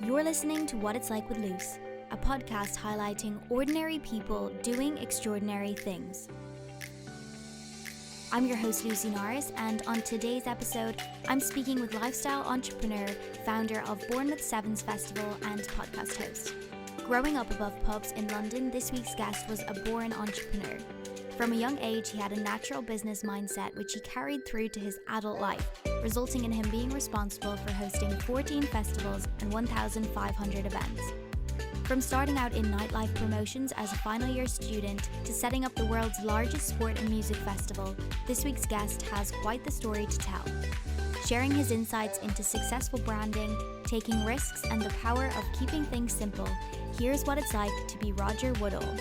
You're listening to What It's Like with Luce, a podcast highlighting ordinary people doing extraordinary things. I'm your host, Lucy Norris, and on today's episode, I'm speaking with lifestyle entrepreneur, founder of Bournemouth Sevens Festival and podcast host. Growing up above pubs in London, this week's guest was a born entrepreneur. From a young age, he had a natural business mindset which he carried through to his adult life, resulting in him being responsible for hosting 14 festivals and 1,500 events. From starting out in nightlife promotions as a final year student to setting up the world's largest sport and music festival, this week's guest has quite the story to tell. Sharing his insights into successful branding, taking risks, and the power of keeping things simple, here's what it's like to be Roger Woodall.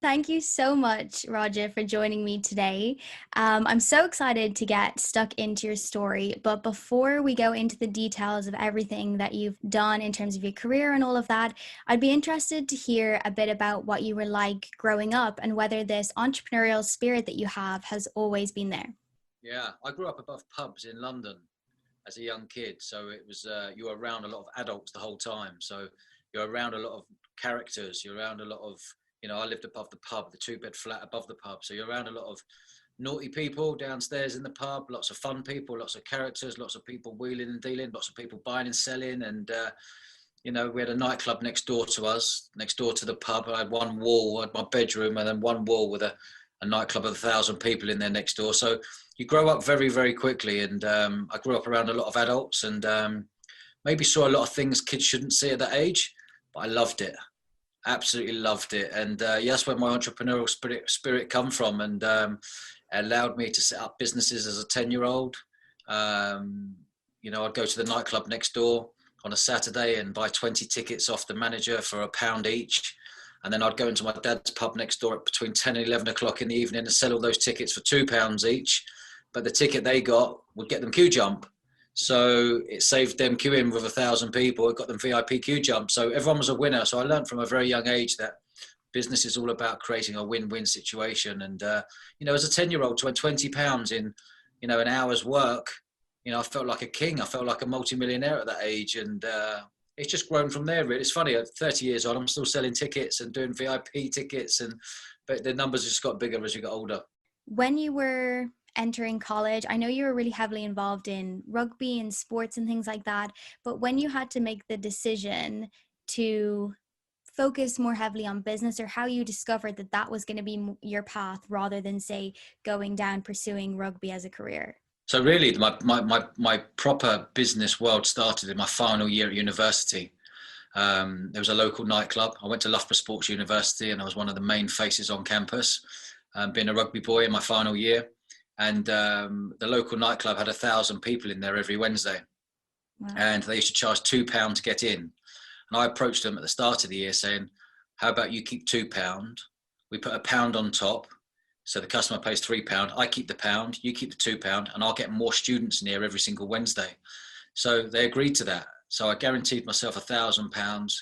Thank you so much, Roger, for joining me today. I'm so excited to get stuck into your story, but before we go into the details of everything that you've done in terms of your career and all of that, I'd be interested to hear a bit about what you were like growing up and whether this entrepreneurial spirit that you have has always been there. Yeah, I grew up above pubs in London as a young kid, so it was you were around a lot of adults the whole time, so you're around a lot of characters, you're around a lot of, I lived above the pub, the two-bed flat above the pub. So you're around a lot of naughty people downstairs in the pub, lots of fun people, lots of characters, lots of people wheeling and dealing, lots of people buying and selling. And, we had a nightclub next door to us, next door to the pub. I had one wall, I had my bedroom, and then one wall with a nightclub of 1,000 people in there next door. So you grow up very, very quickly. And I grew up around a lot of adults and maybe saw a lot of things kids shouldn't see at that age, but I loved it. Absolutely loved it, and that's where my entrepreneurial spirit come from, and allowed me to set up businesses as a 10-year-old. I'd go to the nightclub next door on a Saturday and buy 20 tickets off the manager for £1 each, and then I'd go into my dad's pub next door at between 10 and 11 o'clock in the evening and sell all those tickets for £2 each, but the ticket they got would get them queue jump. So it saved them queuing with 1,000 people. It got them VIP queue jump. So everyone was a winner. So I learned from a very young age that business is all about creating a win-win situation. And, as a 10-year-old, to earn £20 in, an hour's work, I felt like a king. I felt like a multimillionaire at that age. And it's just grown from there, really. It's funny, at 30 years old, I'm still selling tickets and doing VIP tickets. But the numbers just got bigger as you got older. When you were entering college, I know you were really heavily involved in rugby and sports and things like that, but when you had to make the decision to focus more heavily on business, or how you discovered that that was going to be your path rather than, say, going down pursuing rugby as a career? So really, my proper business world started in my final year at university. There was a local nightclub. I went to Loughborough Sports University and I was one of the main faces on campus, being a rugby boy in my final year. And the local nightclub had 1,000 people in there every Wednesday. Wow. And they used to charge £2 to get in. And I approached them at the start of the year saying, how about you keep £2? We put £1 on top. So the customer pays £3. I keep the £1, you keep the £2, and I'll get more students in here every single Wednesday. So they agreed to that. So I guaranteed myself £1,000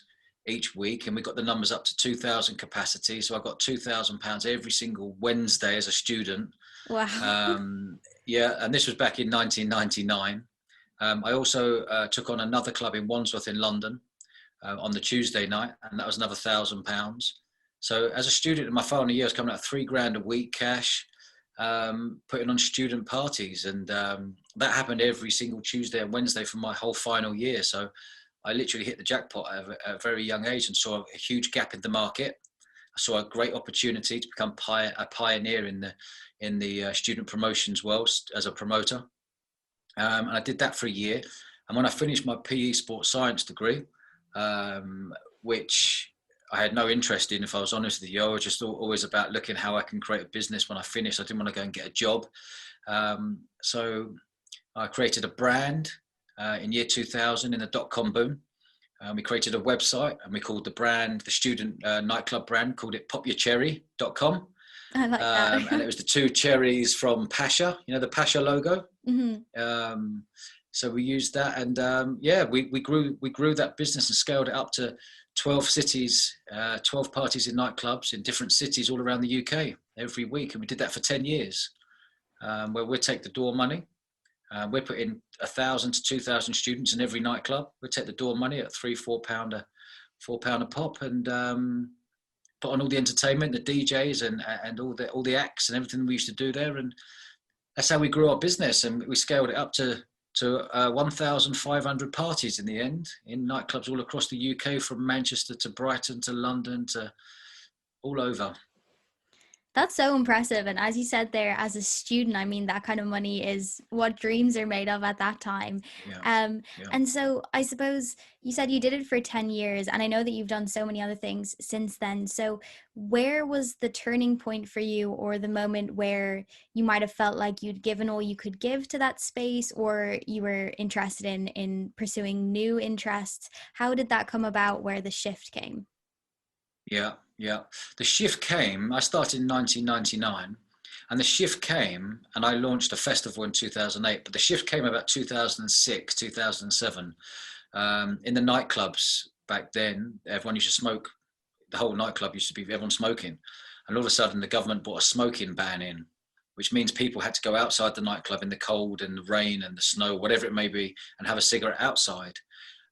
each week, and we got the numbers up to 2,000 capacity. So I got £2,000 every single Wednesday as a student. Wow. And this was back in 1999. I also took on another club in Wandsworth in London on the Tuesday night, and that was another £1,000. So as a student in my final year, I was coming out £3,000 a week cash, putting on student parties, and that happened every single Tuesday and Wednesday for my whole final year. So I literally hit the jackpot at a very young age and saw a huge gap in the market. I saw a great opportunity to become a pioneer in the student promotions world as a promoter. And I did that for a year. And when I finished my PE sports science degree, which I had no interest in, if I was honest with you, I was just always about looking how I can create a business when I finished. I didn't want to go and get a job. So I created a brand in year 2000 in the dot-com boom. We created a website and we called the brand, the student nightclub brand, called it popyourcherry.com. I like that. And it was the two cherries from Pasha, the Pasha logo. Mm-hmm. So we used that, and we grew that business and scaled it up to 12 cities, 12 parties in nightclubs in different cities all around the UK every week. And we did that for 10 years, where we'd take the door money We're putting 1,000 to 2,000 students in every nightclub. We take the door money at £3-4 a pop, and put on all the entertainment, the DJs, and all the acts and everything we used to do there. And that's how we grew our business, and we scaled it up to 1,500 parties in the end, in nightclubs all across the UK, from Manchester to Brighton to London to all over. That's so impressive. And as you said there, as a student, I mean, that kind of money is what dreams are made of at that time. Yeah. And so I suppose you said you did it for 10 years, and I know that you've done so many other things since then. So where was the turning point for you, or the moment where you might have felt like you'd given all you could give to that space, or you were interested in pursuing new interests? How did that come about, where the shift came? Yeah. The shift came, I started in 1999, and the shift came, and I launched a festival in 2008, but the shift came about 2006, 2007. In the nightclubs back then, everyone used to smoke. The whole nightclub used to be everyone smoking. And all of a sudden, the government brought a smoking ban in, which means people had to go outside the nightclub in the cold and the rain and the snow, whatever it may be, and have a cigarette outside.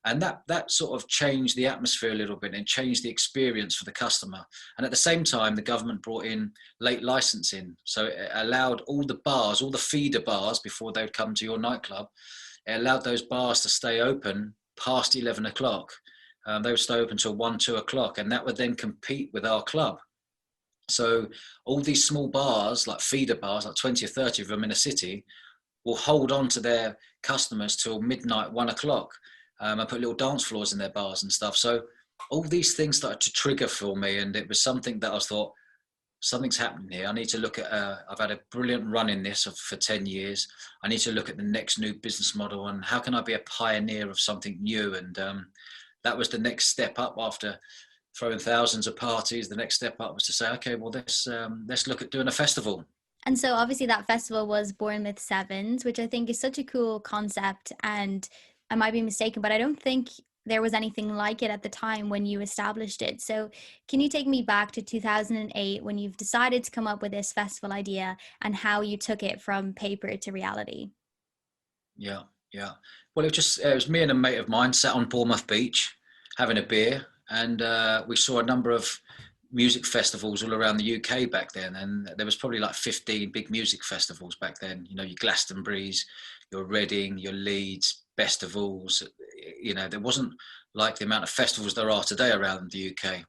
And that sort of changed the atmosphere a little bit and changed the experience for the customer. And at the same time, the government brought in late licensing. So it allowed all the bars, all the feeder bars, before they would come to your nightclub, it allowed those bars to stay open past 11 o'clock. They would stay open till 1, 2 o'clock, and that would then compete with our club. So all these small bars, like feeder bars, like 20 or 30 of them in a city, will hold on to their customers till midnight, 1 o'clock. I put little dance floors in their bars and stuff. So all these things started to trigger for me, and it was something that I thought, something's happening here. I need to look at, I've had a brilliant run in this for 10 years. I need to look at the next new business model, and how can I be a pioneer of something new? And that was the next step up. After throwing thousands of parties, the next step up was to say, okay, well, let's look at doing a festival. And so obviously that festival was Bournemouth Sevens, which I think is such a cool concept, and I might be mistaken, but I don't think there was anything like it at the time when you established it. So can you take me back to 2008, when you've decided to come up with this festival idea, and how you took it from paper to reality? Yeah. Well, it was me and a mate of mine sat on Bournemouth Beach having a beer, and we saw a number of music festivals all around the UK back then, and there was probably like 15 big music festivals back then. You know, your Glastonbury's, your Reading, your Leeds, festivals. You know, there wasn't like the amount of festivals there are today around the UK.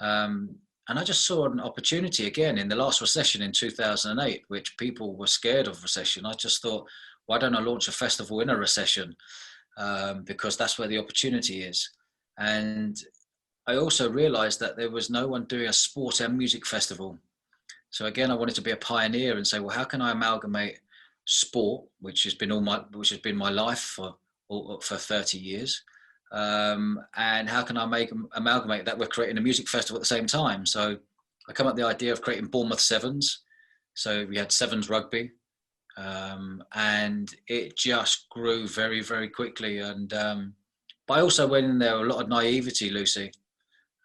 And I just saw an opportunity again in the last recession in 2008, which people were scared of recession. I just thought, why don't I launch a festival in a recession? Because that's where the opportunity is. And I also realized that there was no one doing a sport and music festival. So again, I wanted to be a pioneer and say, well, how can I amalgamate sport, which has been my life for 30 years, and how can I amalgamate that with creating a music festival at the same time? So I come up with the idea of creating Bournemouth Sevens. So we had Sevens rugby, and it just grew very, very quickly. And but I also went in there with a lot of naivety, Lucy.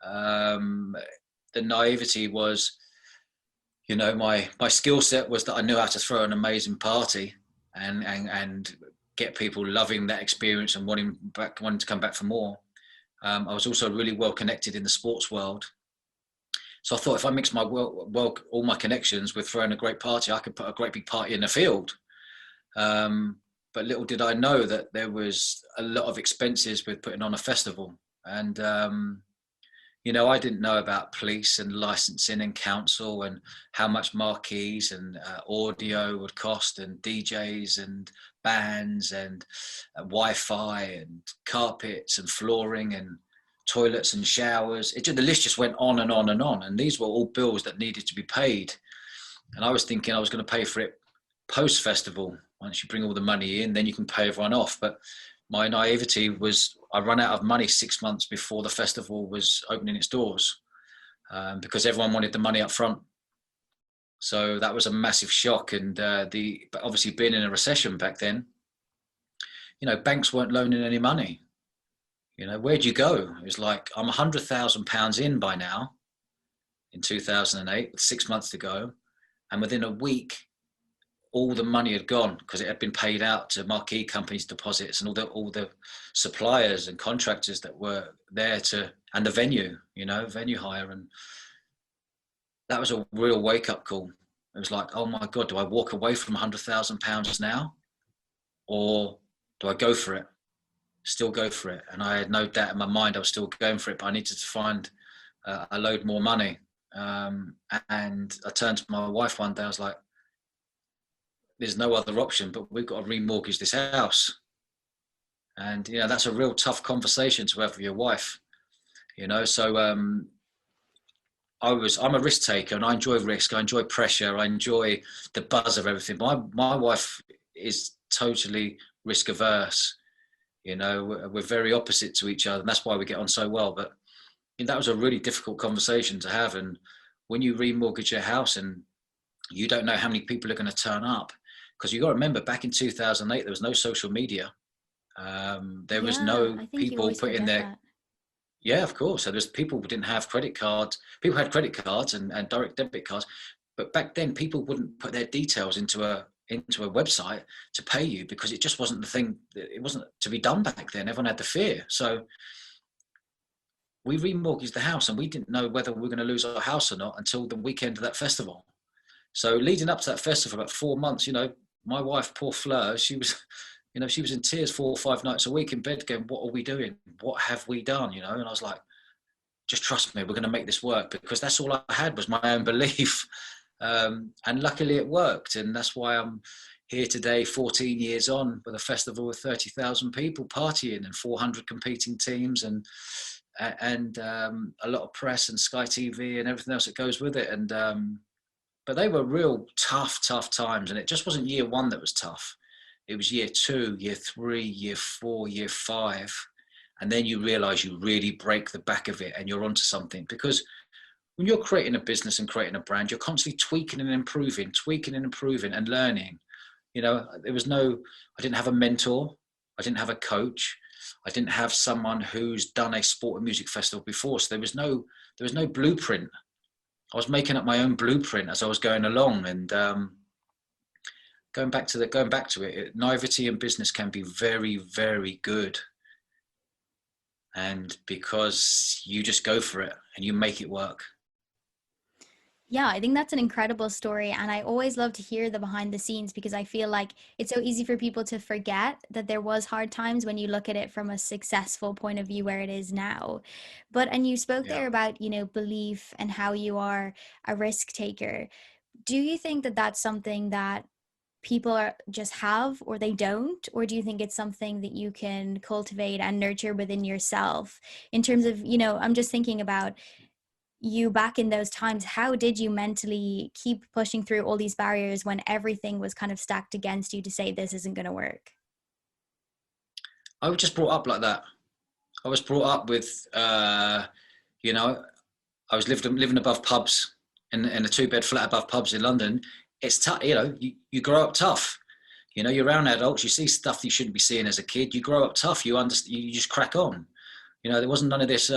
The naivety was, you know, my skill set was that I knew how to throw an amazing party and get people loving that experience and wanting to come back for more. I was also really well connected in the sports world. So I thought, if I mix my all my connections with throwing a great party, I could put a great big party in the field. But little did I know that there was a lot of expenses with putting on a festival. And you know, I didn't know about police and licensing and council and how much marquees and audio would cost, and DJs and bands and Wi-Fi and carpets and flooring and toilets and showers. The list just went on and on and on. And these were all bills that needed to be paid. And I was thinking I was going to pay for it post-festival. Once you bring all the money in, then you can pay everyone off. But my naivety was, I ran out of money 6 months before the festival was opening its doors, because everyone wanted the money up front. So that was a massive shock. And but obviously being in a recession back then, you know, banks weren't loaning any money. You know, where'd you go? It was like, I'm £100,000 in by now in 2008, with 6 months to go. And within a week, all the money had gone because it had been paid out to marquee companies' deposits and all the suppliers and contractors that were there and the venue, venue hire. And that was a real wake up call. It was like, oh my God, do I walk away from £100,000 now, or do I go for it? Still go for it. And I had no doubt in my mind I was still going for it, but I needed to find a load more money. And I turned to my wife one day. I was like, there's no other option, but we've got to remortgage this house. And that's a real tough conversation to have with your wife. So I'm a risk taker, and I enjoy risk. I enjoy pressure. I enjoy the buzz of everything. My wife is totally risk averse. We're very opposite to each other, and that's why we get on so well. But that was a really difficult conversation to have. And when you remortgage your house and you don't know how many people are going to turn up, because you got to remember, back in 2008, there was no social media. There was no people putting their. That. Yeah, of course. So there's people who didn't have credit cards. People had credit cards and direct debit cards, but back then people wouldn't put their details into a website to pay you, because it just wasn't the thing. It wasn't to be done back then. Everyone had the fear. So we remortgaged the house, and we didn't know whether we were going to lose our house or not until the weekend of that festival. So leading up to that festival, about 4 months, my wife, poor Fleur, she was in tears 4 or 5 nights a week in bed going, what are we doing? What have we done? And I was like, just trust me, we're going to make this work, because that's all I had was my own belief. And luckily it worked. And that's why I'm here today, 14 years on, with a festival with 30,000 people partying and 400 competing teams and a lot of press and Sky TV and everything else that goes with it. And, but they were real tough times. And it just wasn't year 1 that was tough. It was year 2, year 3, year 4, year 5. And then you realize you really break the back of it and you're onto something. Because when you're creating a business and creating a brand, you're constantly tweaking and improving and learning. I didn't have a mentor. I didn't have a coach. I didn't have someone who's done a sport and music festival before. So there was no blueprint. I was making up my own blueprint as I was going along. And going back to it, naivety in business can be very, very good. And because you just go for it and you make it work. Yeah, I think that's an incredible story. And I always love to hear the behind the scenes, because I feel like it's so easy for people to forget that there was hard times when you look at it from a successful point of view where it is now. And you spoke there about, belief and how you are a risk taker. Do you think that that's something that people just have, or they don't? Or do you think it's something that you can cultivate and nurture within yourself? In terms of, I'm just thinking about you back in those times. How did you mentally keep pushing through all these barriers when everything was kind of stacked against you to say this isn't going to work? I was just brought up like that. I was brought up with, I was living above pubs in a 2-bed flat above pubs in London. It's tough, you grow up tough. You're around adults, you see stuff you shouldn't be seeing as a kid. You grow up tough. You just crack on. There wasn't none of this.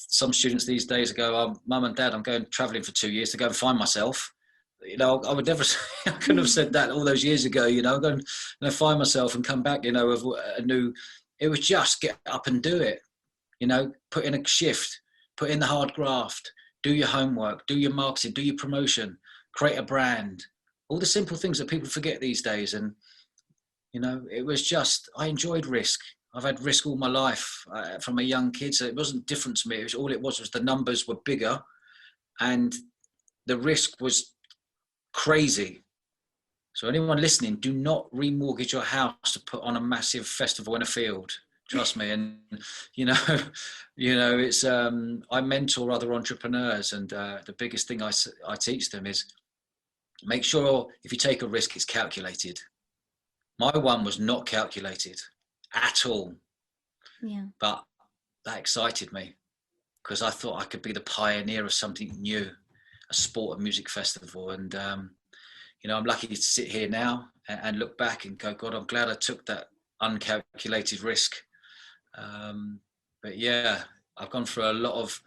Some students these days go, oh, Mum and Dad, I'm going traveling for 2 years to go and find myself. I would never, I couldn't have said that all those years ago. I'm going to find myself and come back, with a new. It was just get up and do it. Put in a shift, put in the hard graft, do your homework, do your marketing, do your promotion, create a brand. All the simple things that people forget these days. And, it was just, I enjoyed risk. I've had risk all my life from a young kid, so it wasn't different to me. It was the numbers were bigger and the risk was crazy. So anyone listening, do not remortgage your house to put on a massive festival in a field. Trust me. And, it's, I mentor other entrepreneurs, and the biggest thing I teach them is make sure if you take a risk, it's calculated. My one was not calculated at all. Yeah. But that excited me because I thought I could be the pioneer of something new, a sport and music festival. And, I'm lucky to sit here now and look back and go, God, I'm glad I took that uncalculated risk. But yeah, I've gone through a lot of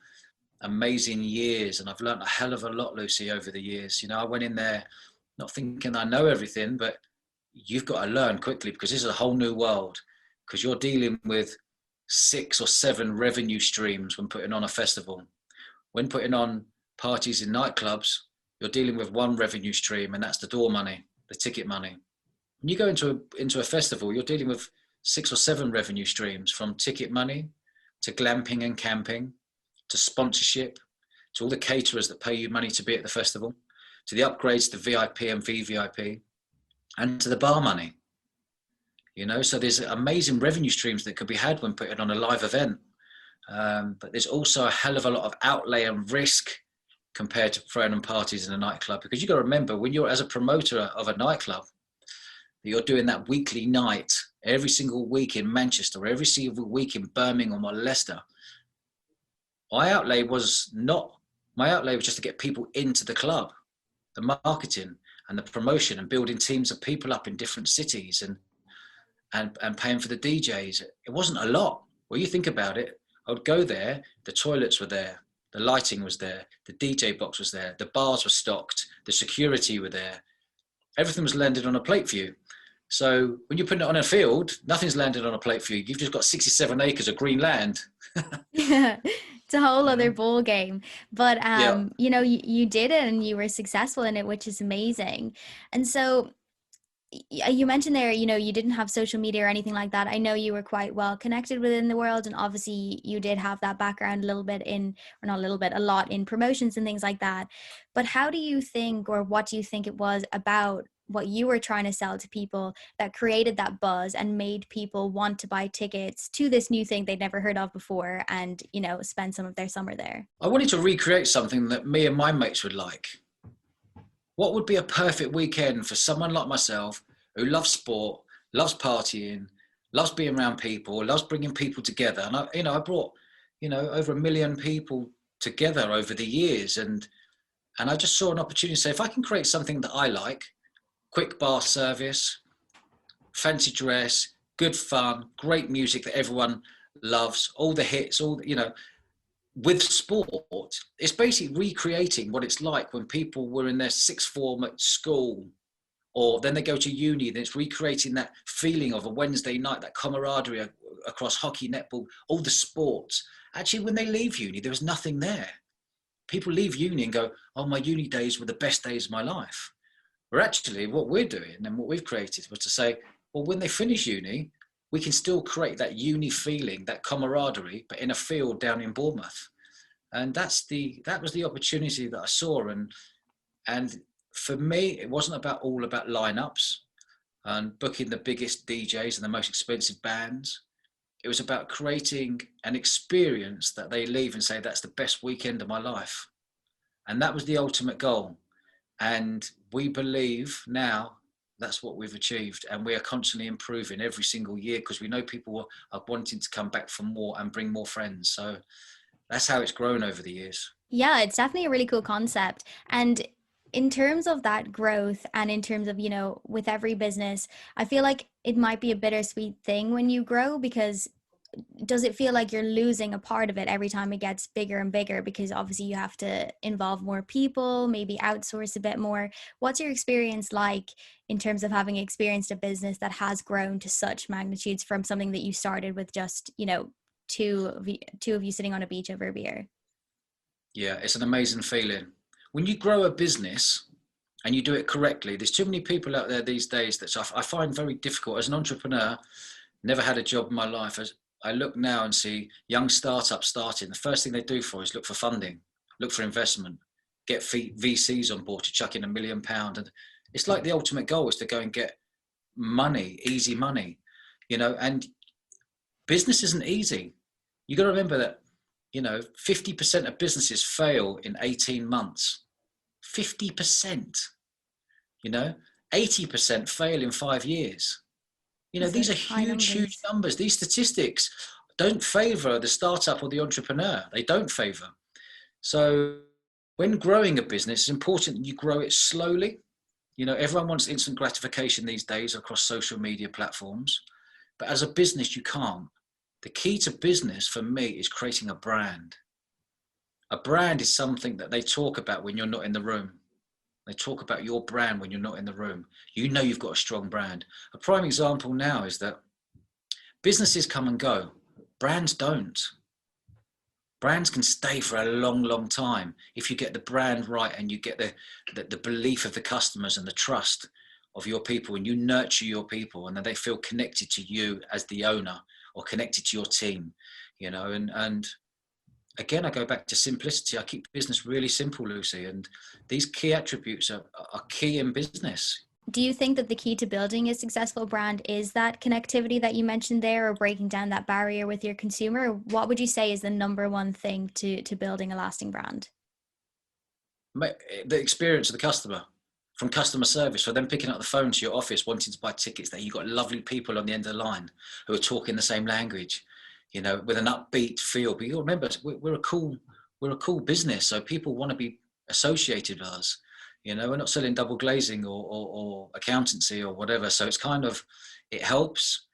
amazing years and I've learned a hell of a lot, Lucy, over the years. I went in there not thinking I know everything, but you've got to learn quickly, because this is a whole new world, because you're dealing with 6 or 7 revenue streams when putting on a festival. When putting on parties in nightclubs, you're dealing with one revenue stream, and that's the door money, the ticket money. When you go into a festival, you're dealing with 6 or 7 revenue streams, from ticket money to glamping and camping, to sponsorship, to all the caterers that pay you money to be at the festival, to the upgrades to VIP and VVIP, and to the bar money. So there's amazing revenue streams that could be had when putting on a live event. But there's also a hell of a lot of outlay and risk compared to throwing on parties in a nightclub, because you've got to remember, when you're as a promoter of a nightclub, you're doing that weekly night every single week in Manchester, or every single week in Birmingham or Leicester. My outlay was just to get people into the club, the marketing and the promotion, and building teams of people up in different cities, and paying for the DJs. It wasn't a lot. Well, you think about it, I would go there, the toilets were there, the lighting was there, the DJ box was there, the bars were stocked, the security were there. Everything was landed on a plate for you. So when you're putting it on a field, nothing's landed on a plate for you. You've just got 67 acres of green land. Yeah, it's a whole other ball game. But Yeah. you did it, and you were successful in it, which is amazing. And so you mentioned there, you didn't have social media or anything like that. I know you were quite well connected within the world, and obviously you did have that background a lot in promotions and things like that. But how do you think, or what do you think it was about what you were trying to sell to people that created that buzz and made people want to buy tickets to this new thing they'd never heard of before, and spend some of their summer there? I wanted to recreate something that me and my mates would like. What would be a perfect weekend for someone like myself, who loves sport, loves partying, loves being around people, loves bringing people together? And I brought, over 1 million people together over the years. And I just saw an opportunity to say, if I can create something that I like, quick bar service, fancy dress, good fun, great music that everyone loves, all the hits, with sport, it's basically recreating what it's like when people were in their sixth form at school, or then they go to uni. Then it's recreating that feeling of a Wednesday night, that camaraderie across hockey, netball, all the sports. Actually, when they leave uni, there was nothing there. People leave uni and go, oh, my uni days were the best days of my life. Where actually what we're doing and what we've created was to say, well, when they finish uni, we can still create that uni feeling, that camaraderie, but in a field down in Bournemouth. And that was the opportunity that I saw. And for me, it wasn't all about lineups and booking the biggest DJs and the most expensive bands. It was about creating an experience that they leave and say, that's the best weekend of my life. And that was the ultimate goal. And we believe now that's what we've achieved, and we are constantly improving every single year, because we know people are wanting to come back for more and bring more friends. So that's how it's grown over the years. Yeah, it's definitely a really cool concept. And in terms of that growth, and in terms of, with every business, I feel like it might be a bittersweet thing when you grow, because does it feel like you're losing a part of it every time it gets bigger and bigger? Because obviously you have to involve more people, maybe outsource a bit more. What's your experience like in terms of having experienced a business that has grown to such magnitudes from something that you started with just, two of you sitting on a beach over a beer? Yeah, it's an amazing feeling. When you grow a business and you do it correctly, there's too many people out there these days that I find very difficult. As an entrepreneur, never had a job in my life. As I look now and see young startups starting, the first thing they do is look for funding, look for investment, get VCs on board to chuck in £1 million. And it's like the ultimate goal is to go and get money, easy money, and business isn't easy. You got to remember that, 50% of businesses fail in 18 months. 50%, 80% fail in 5 years. These are huge numbers. These statistics don't favor the startup or the entrepreneur. They don't favor. So when growing a business, it's important that you grow it slowly. Everyone wants instant gratification these days across social media platforms. But as a business, you can't. The key to business for me is creating a brand. A brand is something that they talk about when you're not in the room. They talk about your brand when you're not in the room. You know you've got a strong brand. A prime example now is that businesses come and go. Brands don't. Brands can stay for a long, long time if you get the brand right and you get the belief of the customers and the trust of your people, and you nurture your people, and then they feel connected to you as the owner or connected to your team, you know. And again, I go back to simplicity. I keep business really simple, Lucy, and these key attributes are key in business. Do you think that the key to building a successful brand is that connectivity that you mentioned there, or breaking down that barrier with your consumer? What would you say is the number one thing to building a lasting brand? The experience of the customer, from customer service, for them picking up the phone to your office wanting to buy tickets, that you've got lovely people on the end of the line who are talking the same language, you know, with an upbeat feel. But you remember, we're a cool business, so people want to be associated with us. You know, we're not selling double glazing or accountancy or whatever. So it's kind of, it helps.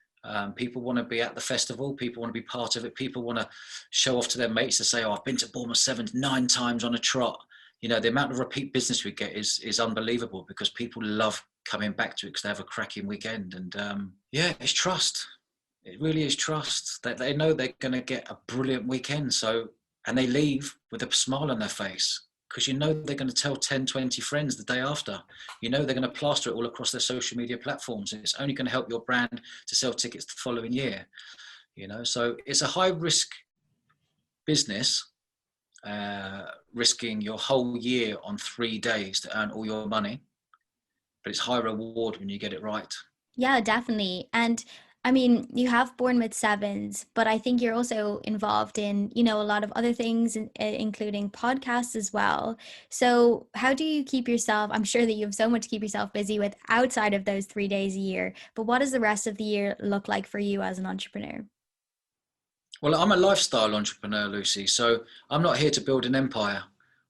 People want to be at the festival. People want to be part of it. People want to show off to their mates to say, oh, I've been to Bournemouth 7 9 times on a trot. You know, the amount of repeat business we get is unbelievable, because people love coming back to it because they have a cracking weekend. And yeah, it's trust. It really is trust. They know they're going to get a brilliant weekend. So, and they leave with a smile on their face, because you know they're going to tell 10, 20 friends the day after. You know they're going to plaster it all across their social media platforms. And it's only going to help your brand to sell tickets the following year. You know, so it's a high risk business, risking your whole year on 3 days to earn all your money. But it's high reward when you get it right. Yeah, definitely. And I mean, you have Bournemouth Sevens, but I think you're also involved in, you know, a lot of other things, including podcasts as well. So how do you keep yourself, I'm sure that you have so much to keep yourself busy with outside of those 3 days a year, but what does the rest of the year look like for you as an entrepreneur? Well, I'm a lifestyle entrepreneur, Lucy. So I'm not here to build an empire.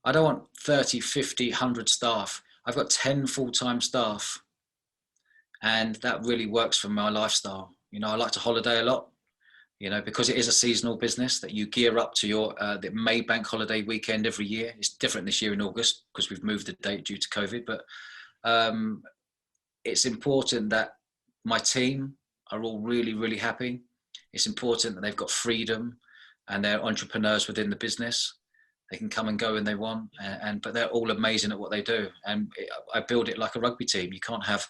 I don't want 30, 50, 100 staff. I've got 10 full-time staff. And that really works for my lifestyle. You know, I like to holiday a lot, you know, because it is a seasonal business that you gear up to your the May bank holiday weekend every year. It's different this year in August because we've moved the date due to COVID. But it's important that my team are all really, really happy. It's important that they've got freedom and they're entrepreneurs within the business. They can come and go when they want, but they're all amazing at what they do. And I build it like a rugby team. You can't have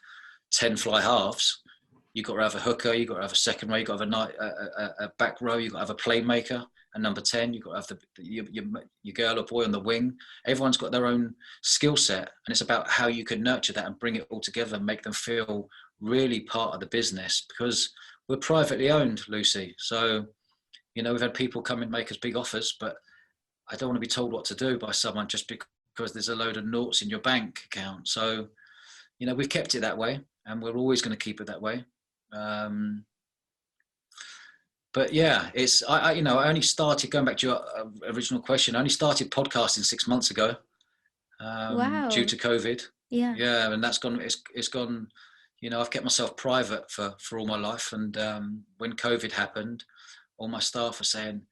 10 fly halves. You've got to have a hooker, you've got to have a second row, you've got to have a back row, you've got to have a playmaker, and number 10, you've got to have your girl or boy on the wing. Everyone's got their own skill set, and it's about how you can nurture that and bring it all together and make them feel really part of the business, because we're privately owned, Lucy. So, you know, we've had people come and make us big offers, but I don't want to be told what to do by someone just because there's a load of noughts in your bank account. So, you know, we've kept it that way, and we're always going to keep it that way. But yeah, I only started, going back to your original question, I only started podcasting 6 months ago, Wow. due to COVID. Yeah. Yeah, and that's gone. It's gone. You know, I've kept myself private for all my life, and when COVID happened, all my staff are saying,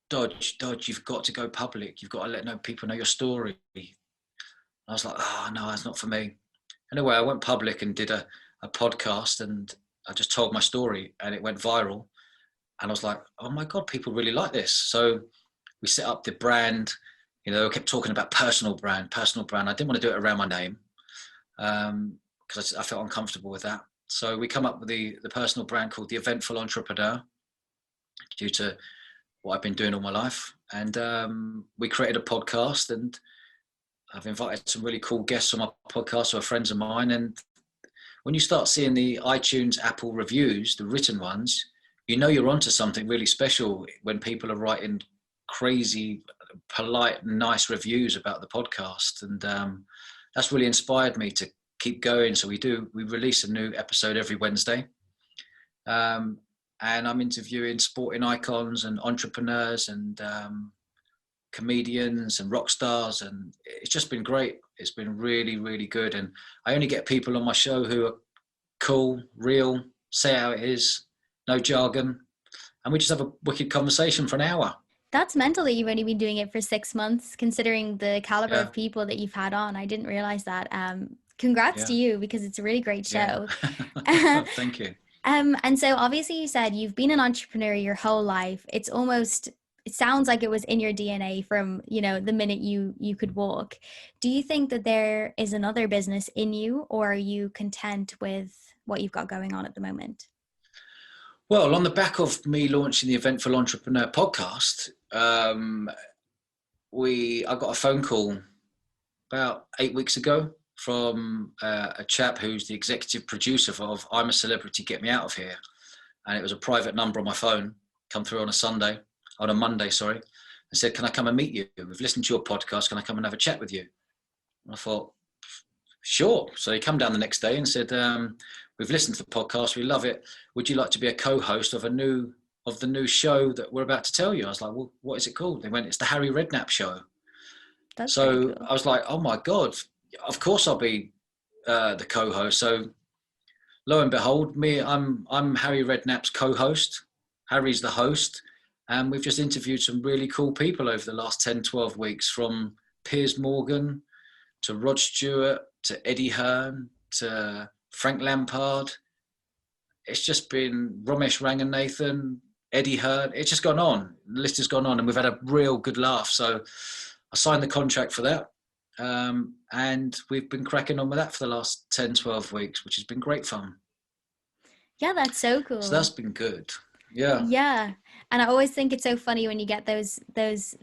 Dodge, you've got to go public. You've got to let people know your story. And I was like, oh no, that's not for me. Anyway, I went public and did a podcast, and I just told my story, and it went viral. And I was like, oh my God, people really like this. So we set up the brand. You know, I kept talking about personal brand. I didn't want to do it around my name, because I felt uncomfortable with that. So we come up with the personal brand called the Eventful Entrepreneur, due to what I've been doing all my life. And we created a podcast, and I've invited some really cool guests on my podcast who are friends of mine. And when you start seeing the iTunes, Apple reviews, the written ones, you know you're onto something really special when people are writing crazy, polite, nice reviews about the podcast. And that's really inspired me to keep going. So we release a new episode every Wednesday. And I'm interviewing sporting icons and entrepreneurs and comedians and rock stars, and it's just been great. It's been really, really good. And I only get people on my show who are cool, real, say how it is, no jargon, and we just have a wicked conversation for an hour. That's mental that you've only been doing it for 6 months, considering the caliber Yeah. of people that you've had on. I didn't realize that. Congrats Yeah. to you, because it's a really great Yeah. show. Thank you. And so obviously you said you've been an entrepreneur your whole life. It sounds like it was in your DNA from, the minute you could walk. Do you think that there is another business in you, or are you content with what you've got going on at the moment? Well, on the back of me launching the Eventful Entrepreneur podcast, I got a phone call about 8 weeks ago from a chap who's the executive producer of I'm a Celebrity, Get Me Out of Here. And it was a private number on my phone, come through on a Monday, sorry, and said, can I come and meet you? We've listened to your podcast. Can I come and have a chat with you? And I thought, sure. So he come down the next day and said, we've listened to the podcast. We love it. Would you like to be a co-host of the new show that we're about to tell you? I was like, well, what is it called? They went, it's the Harry Redknapp Show. That's very So cool. I was like, oh my God, of course I'll be the co-host. So lo and behold, I'm Harry Redknapp's co-host. Harry's the host. And we've just interviewed some really cool people over the last 10, 12 weeks, from Piers Morgan to Rod Stewart to Eddie Hearn to Frank Lampard. It's just been Ramesh Ranganathan, Eddie Hearn. It's just gone on. The list has gone on, and we've had a real good laugh. So I signed the contract for that. And we've been cracking on with that for the last 10, 12 weeks, which has been great fun. Yeah, that's so cool. So that's been good. Yeah. Yeah. And I always think it's so funny when you get those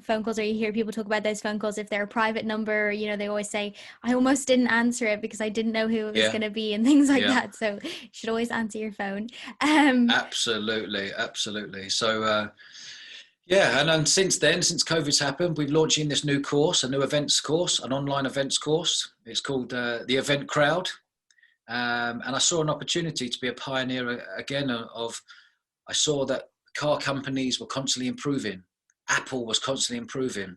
phone calls, or you hear people talk about those phone calls. If they're a private number, they always say, I almost didn't answer it because I didn't know who it was going to be, and things like that. So you should always answer your phone. Absolutely. So, and then since COVID's happened, we've launching this new course, a new events course, an online events course. It's called the Event Crowd. And I saw an opportunity to be a pioneer again I saw that car companies were constantly improving. Apple was constantly improving.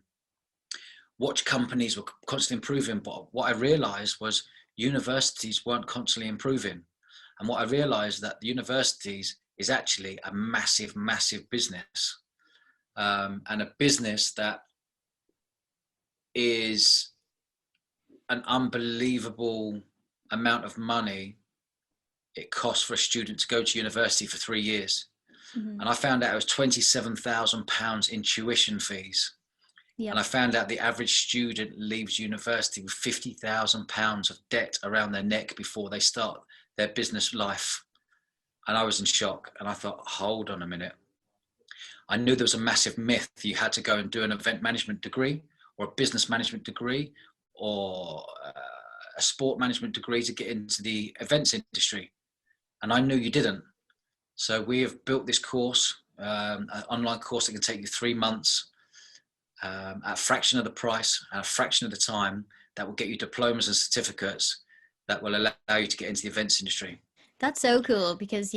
Watch companies were constantly improving. But what I realized was universities weren't constantly improving. And what I realized that the universities is actually a massive, massive business. And a business that is an unbelievable amount of money it costs for a student to go to university for 3 years. Mm-hmm. And I found out it was £27,000 in tuition fees. Yep. And I found out the average student leaves university with £50,000 of debt around their neck before they start their business life. And I was in shock. And I thought, hold on a minute. I knew there was a massive myth. You had to go and do an event management degree or a business management degree or a sport management degree to get into the events industry. And I knew you didn't. So we have built this course, an online course that can take you 3 months at a fraction of the price, at a fraction of the time, that will get you diplomas and certificates that will allow you to get into the events industry. That's so cool because,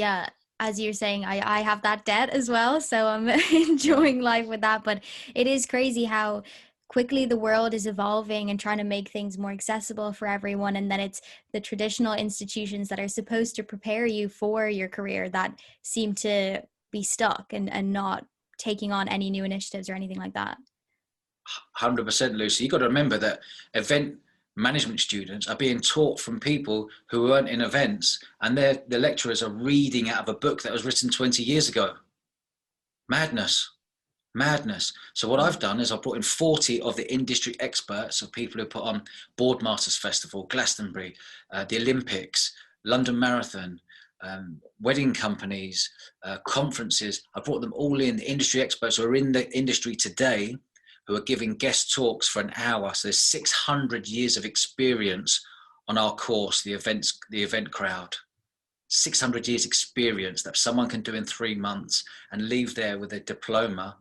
as you're saying, I have that debt as well. So I'm enjoying life with that. But it is crazy how quickly the world is evolving and trying to make things more accessible for everyone. And then it's the traditional institutions that are supposed to prepare you for your career that seem to be stuck and not taking on any new initiatives or anything like that. 100%, Lucy. You've got to remember that event management students are being taught from people who weren't in events, and the lecturers are reading out of a book that was written 20 years ago. Madness. So what I've done is I've brought in 40 of the industry experts, of people who put on Boardmasters Festival, Glastonbury, the Olympics, London Marathon, wedding companies, conferences. I brought them all in, the industry experts who are in the industry today, who are giving guest talks for an hour. So there's 600 years of experience on our course, the Event Crowd. 600 years experience that someone can do in 3 months and leave there with a diploma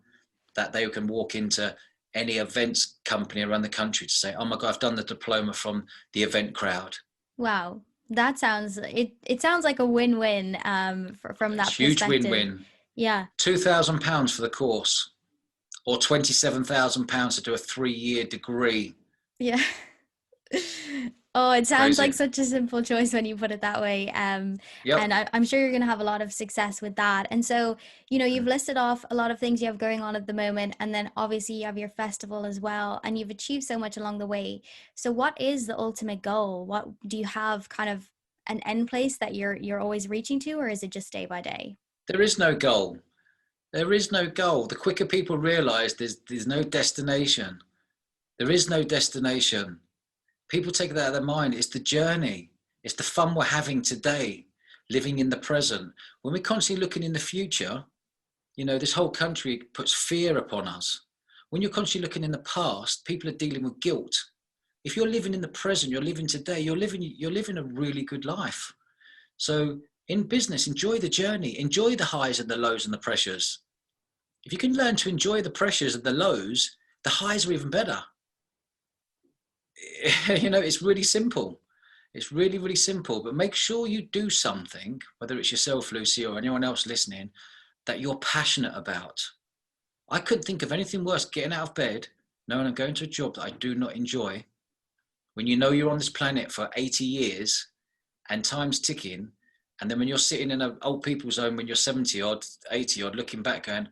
that they can walk into any events company around the country to say, oh my God, I've done the diploma from the Event Crowd. Wow. That sounds, it sounds like a win-win from that huge perspective. Win-win. Yeah. £2,000 for the course, or £27,000 to do a 3-year degree. Yeah. Oh, it sounds like Crazy. such a simple choice when you put it that way. Yep. And I'm sure you're going to have a lot of success with that. And so, you know, you've Mm. listed off a lot of things you have going on at the moment, and then obviously you have your festival as well, and you've achieved so much along the way. So, what is the ultimate goal? What do you have kind of an end place that you're always reaching to, or is it just day by day? There is no goal. There is no goal. The quicker people realize there's no destination, there is no destination. People take that out of their mind. It's the journey. It's the fun we're having today, living in the present. When we're constantly looking in the future, you know, this whole country puts fear upon us. When you're constantly looking in the past, people are dealing with guilt. If you're living in the present, you're living today, you're living a really good life. So in business, enjoy the journey, enjoy the highs and the lows and the pressures. If you can learn to enjoy the pressures and the lows, the highs are even better. You know, it's really simple. It's really, really simple. But make sure you do something, whether it's yourself, Lucy, or anyone else listening, that you're passionate about. I couldn't think of anything worse getting out of bed, knowing I'm going to a job that I do not enjoy. When you know you're on this planet for 80 years and time's ticking, and then when you're sitting in an old people's home when you're 70 odd, 80 odd, looking back going,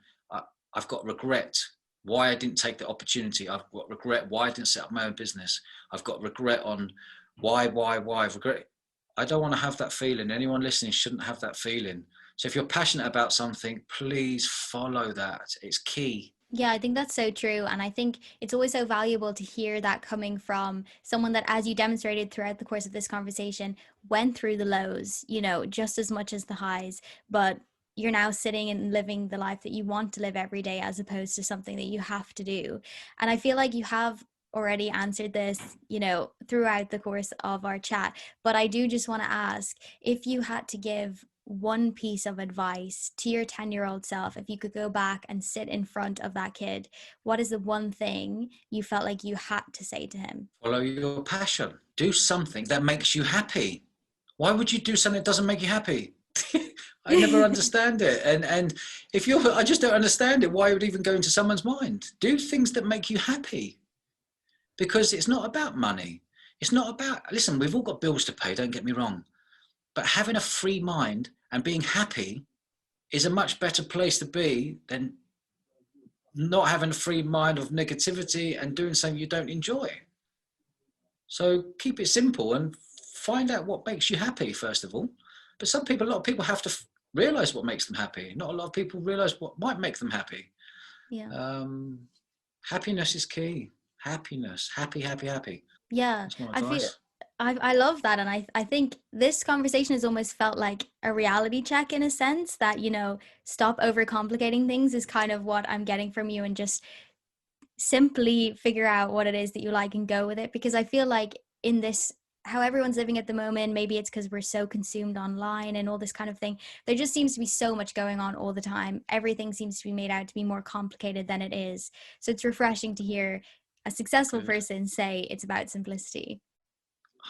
I've got regret why I didn't take the opportunity. I've got regret why I didn't set up my own business. I've got regret on why, regret. I don't want to have that feeling. Anyone listening shouldn't have that feeling. So if you're passionate about something, please follow that. It's key. Yeah, I think that's so true. And I think it's always so valuable to hear that coming from someone that, as you demonstrated throughout the course of this conversation, went through the lows, you know, just as much as the highs, but you're now sitting and living the life that you want to live every day as opposed to something that you have to do. And I feel like you have already answered this, you know, throughout the course of our chat. But I do just want to ask, if you had to give one piece of advice to your 10-year-old self, if you could go back and sit in front of that kid, what is the one thing you felt like you had to say to him? Follow your passion. Do something that makes you happy. Why would you do something that doesn't make you happy? I never understand it. And if you're, I just don't understand it. Why it would even go into someone's mind? Do things that make you happy, because it's not about money. It's not about, listen, we've all got bills to pay, don't get me wrong. But having a free mind and being happy is a much better place to be than not having a free mind of negativity and doing something you don't enjoy. So keep it simple and find out what makes you happy, first of all. But a lot of people have to realize what makes them happy. Not a lot of people realize what might make them happy. Yeah. Happiness is key. Happiness. Happy, happy, happy. Yeah. That's my I feel advice. I love that. And I think this conversation has almost felt like a reality check in a sense that, you know, stop overcomplicating things is kind of what I'm getting from you, and just simply figure out what it is that you like and go with it. Because I feel like in this, how everyone's living at the moment, maybe it's because we're so consumed online and all this kind of thing, there just seems to be so much going on all the time. Everything seems to be made out to be more complicated than it is. So it's refreshing to hear a successful Good. person say it's about simplicity.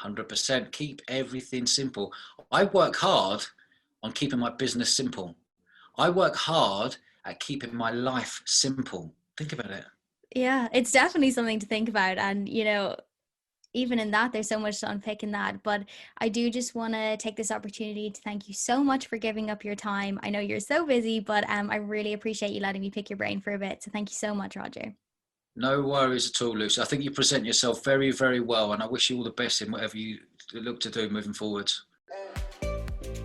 100%. Keep everything simple. I work hard on keeping my business simple. I work hard at keeping my life simple. Think about it. Yeah, it's definitely something to think about. And, you know, even in that, there's so much to unpick in that. But I do just want to take this opportunity to thank you so much for giving up your time. I know you're so busy, but I really appreciate you letting me pick your brain for a bit. So thank you so much, Roger. No worries at all, Lucy. I think you present yourself very, very well, and I wish you all the best in whatever you look to do moving forward.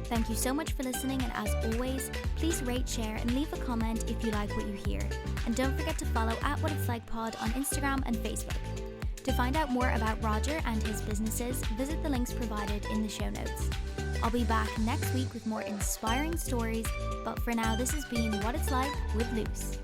Thank you so much for listening, and as always, please rate, share, and leave a comment if you like what you hear. And don't forget to follow @WhatIt'sLikePod on Instagram and Facebook. To find out more about Roger and his businesses, visit the links provided in the show notes. I'll be back next week with more inspiring stories, but for now, this has been What It's Like with Luce.